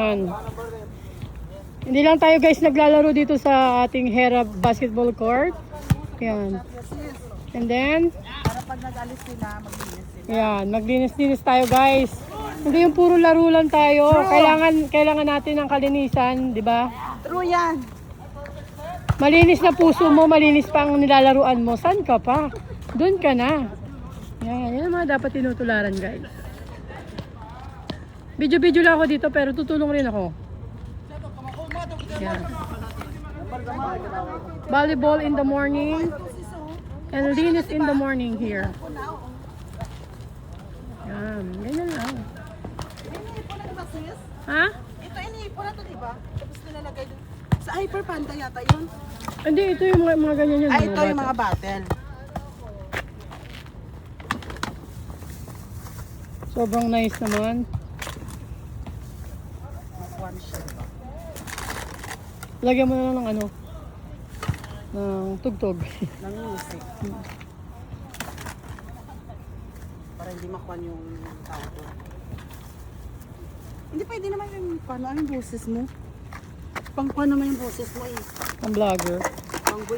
Yan. Hindi lang tayo guys naglalaro dito sa ating Hera basketball court. Yan. And then, Para pag nag-alis sila, maglinis sila. yan, maglinis-linis tayo guys. Hindi yung puro laro lang tayo. Kailangan natin ng kalinisan, di ba? True yan. Malinis na puso mo, malinis pa ang nilalaruan mo. Saan ka pa? Doon ka na. Yan ang mga dapat tinutularan guys. Video-video lang ako dito pero tutulong rin ako. Yan. Volleyball in the morning. And linis in the morning here. Yan, ganyan lang. Iniipon na ba sis? Ha? Ito iniipon na to, diba? Tapos nilalagay dun. Sa Hyper Panda yata yun. Hindi, ito yung mga ganyan yan. Ay, ito yung mga battle. Sobrang nice naman. One shot. Lagyan mo na lang ng ano, ng tugtog. Ng music. Para hindi makuha yung tao. Hindi pwede naman yung paano ang boses mo. Pangkuha naman yung boses mo eh. Ang vlogger. Pang voice